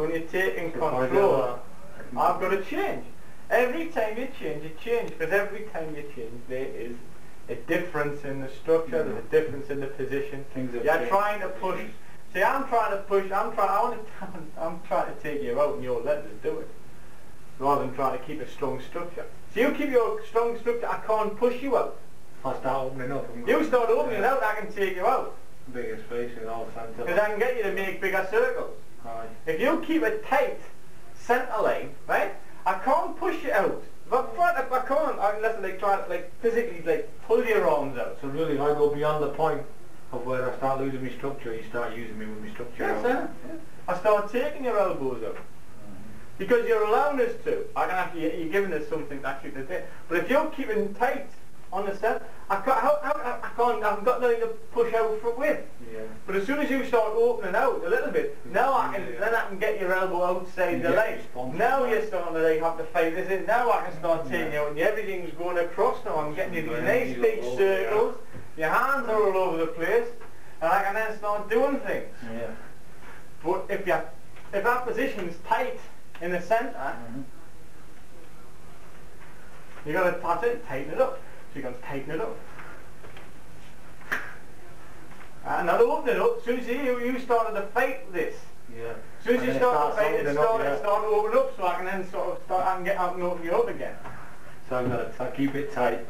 So when you're taking control, I've got to change. Every time you change, because every time you change, there is a difference in the structure, there's a difference in the position. You're trying to push. See, I'm trying to take you out and you're letting us do it, rather than trying to keep a strong structure. So you keep your strong structure, I can't push you out. I start opening up. You start opening out, I can take you out. Bigger space in all centre. Because I can get you to make bigger circles. Aye. If you keep a tight centre line, right, I can't push you out. But I can't, unless I try to physically pull your arms out. So really, I go beyond the point of where I start losing my structure, you start using me with my structure out. Yeah. I start taking your elbows out. Because you're allowing us to. You're giving us something actually to do. But if you're keeping tight on the set, I haven't got nothing to push out with. Yeah. But as soon as you start opening out a little bit, now I can get your elbow outside the line. Now you're starting to have to fight this in. Now I can start taking you out and everything's going across now. I'm getting you these nice big circles. Your hands are all over the place, and I can then start doing things. Yeah. But if that position's tight in the centre, you got to tighten it up. So you got to tighten it up. And not open it up. As soon as you started to fight this. Yeah. As soon as you start to fight it, started to open up, so I can then I can get out and open you up again. So I've got to keep it tight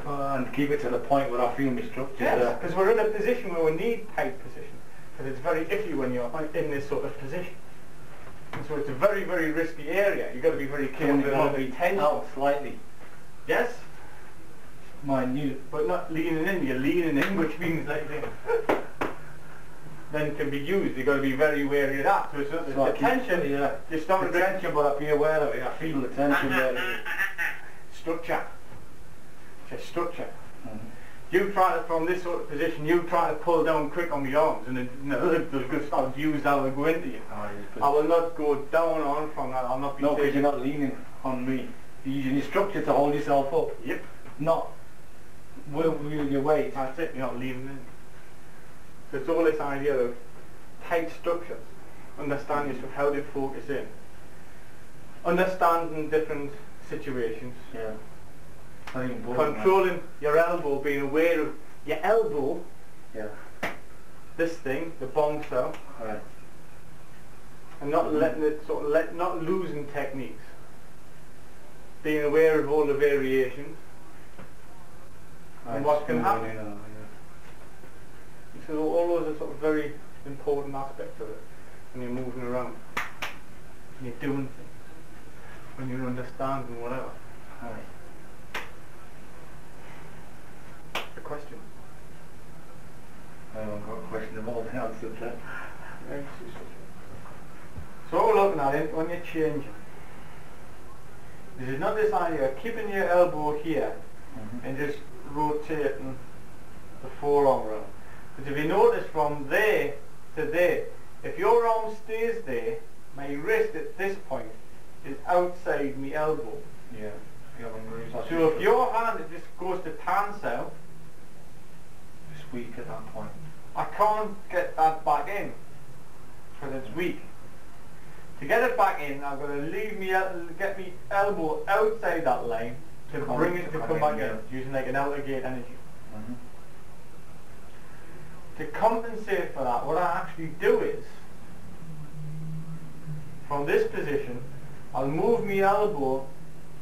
and keep it to the point where I feel my structure. Yes, because we're in a position where we need tight position. Because it's very iffy when you're in this sort of position. And so it's a very, very risky area. You've got to be very careful not to be tense. Out slightly. Yes? Minute. But not leaning in. You're leaning in, which means then can be used. You've got to be very wary of that. So it's not the tension. Yeah. You're starting the tension, but I be aware of it. I feel the tension there. Structure. It's structure. You try to, from this sort of position, you try to pull down quick on the arms, and there's good stuff used that will go into you. I will not go down on from that. I'll not be. No, because you're not leaning on me. You're using your structure to hold yourself up. Yep. Not with your weight. That's it. You're not leaning in. So it's all this idea of tight structures, understanding yourself, how to focus in, understanding different situations. Yeah. Controlling your elbow, being aware of your elbow. Yeah. This thing, the bong cell. Right. And not letting it not losing techniques. Being aware of all the variations. And what can happen. So all those are sort of very important aspects of it. When you're moving around. When you're doing things. When you're understanding whatever. Right. A question? I haven't got a question about the answer to that. So what we're looking at it when you're changing. This is not this idea of keeping your elbow here and just rotating the forearm around. But if you notice from there to there, if your arm stays there, my wrist at this point is outside my elbow. Yeah. So if your hand just goes to tan cell, it's weak at that point. I can't get that back in because it's weak. To get it back in, I've got to get my elbow outside that line to bring it to come back in, using like an outer gate energy. To compensate for that, what I actually do is, from this position, I'll move my elbow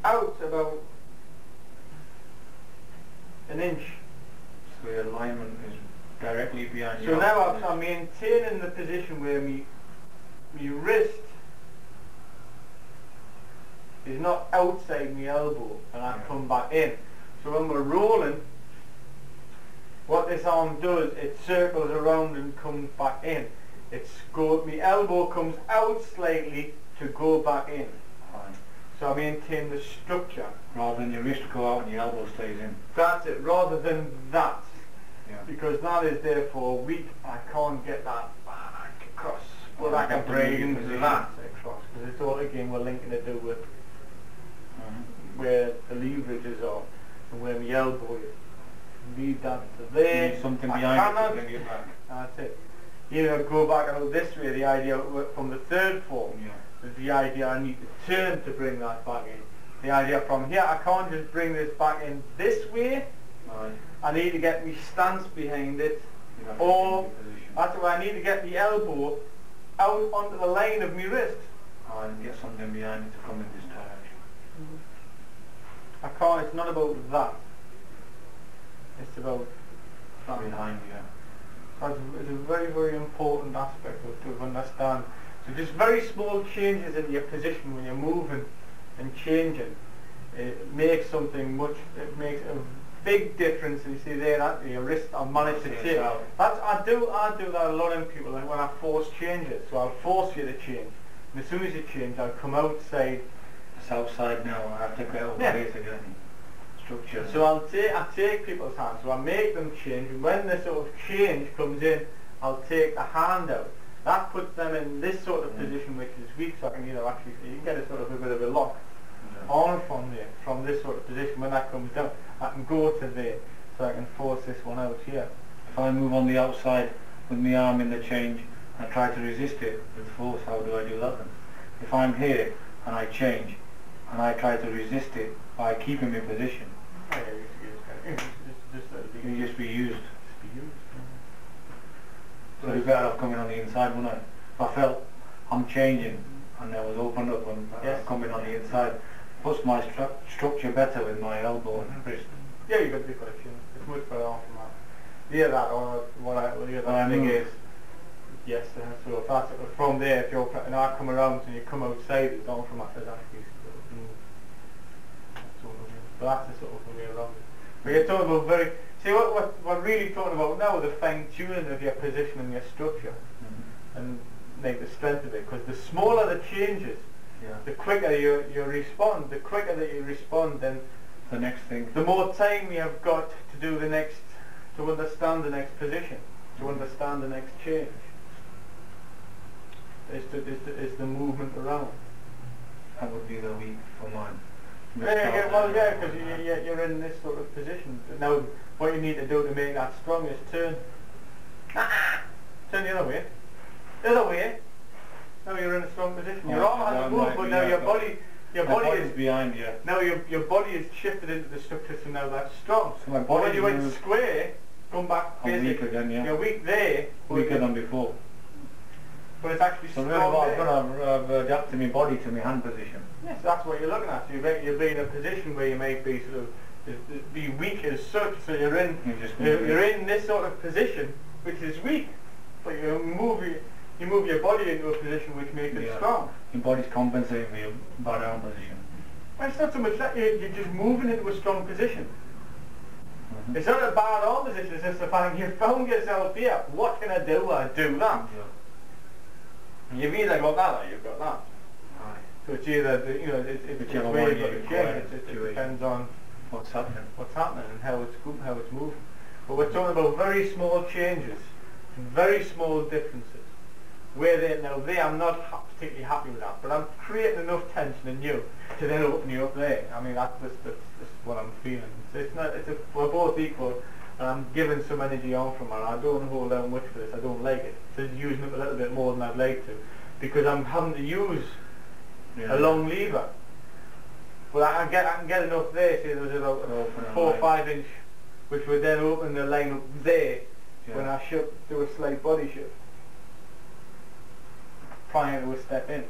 out about an inch. So your alignment is directly behind you. So now I'm maintaining the position where my wrist is not outside my elbow and I come back in. So when we're rolling, what this arm does, it circles around and comes back in. My elbow comes out slightly to go back in. So I maintain the structure. Rather than your wrist go out and your elbow stays in. That's it, rather than that. Yeah. Because that is therefore weak, I can't get that back across. But I can bring that across. Because it's all again we're linking to do with where the leverages are and where my elbow is. Lead that to there. You need something behind it to bring it back. That's it. go back out this way, the idea from the third form, Yeah. is the idea I need to turn to bring that back in. The idea from here, I can't just bring this back in this way, Right. I need to get my stance behind it, You have to or change your position. that's why I need to get the elbow out onto the line of my wrist. And get something behind it to come in this direction. I can't, it's not about that. It's about that. Behind you. It's a very, very important aspect to understand. So just very small changes in your position when you're moving and changing, it makes it makes a big difference. And you see there that your wrist, I managed to change. I do that a lot in people, like when I force changes. So I'll force you to change. And as soon as you change, I'll come outside. It's outside now, I have to get over here to get structure. So I take people's hands, so I make them change, and when the sort of change comes in, I'll take a hand out. That puts them in this sort of position which is weak, so I can, actually, you can get a sort of a bit of a lock on from there, from this sort of position. When that comes down, I can go to there, so I can force this one out here. If I move on the outside with my arm in the change, I try to resist it with force, how do I do that then? If I'm here, and I change, and I try to resist it by keeping my position, you can just be used. So it'd be better off coming on the inside, wouldn't I? If I felt I'm changing and I was opened up and coming on the inside, puts my structure better with my elbow and wrist. Yeah, you got to be quite sure. It's much better off from that. Yeah, that or the other thing is, yes, so if that's from there, if you're and I come around and you come outside, it's on from that, there's actually but that's the sort of way around it. But you're talking about see what we're really talking about now, the fine tuning of your position and your structure, and like the strength of it. Because the smaller the changes, the quicker you respond. The quicker that you respond, then the next thing, the more time you have got to do the next, to understand the next position, to understand the next change. Is the movement around. That would be the weak for mine. Yeah, because you're in this sort of position. Now, what you need to do to make that strong is turn the other way. The other way. Now you're in a strong position. Your arm hasn't moved, but now your body is behind you. Now your body is shifted into the structure, so now that's strong. So my body, when you went square, come back basic. Weak again, You're weak there. Weaker than before. But it's actually so strong really I've got to adapt to my body to my hand position. Yes, that's what you're looking at. So you'll be in a position where you may be sort of be weak as such. So you're in this sort of position which is weak, but you move your body into a position which makes it strong. Your body's compensating for your bad arm position. Well, it's not so much that you're just moving into a strong position. It's not a bad arm position. It's just the fact you found yourself here. What can I do? I do that. You've either got that or you've got that. Right. So it's either, it's where you've got to change. It depends on what's happening and how it's moving. But we're talking about very small changes, very small differences. I'm not particularly happy with that, but I'm creating enough tension in you to then open you up there. I mean, that's what I'm feeling. So we're both equal. And I'm giving some energy on from it. I don't hold out much for this. I don't like it. So using it a little bit more than I'd like to, because I'm having to use a long lever. But I can get enough there. See, there's about a 4 or 5 inch, which would then open the line up there when I do a slight body shift, prior to a step in.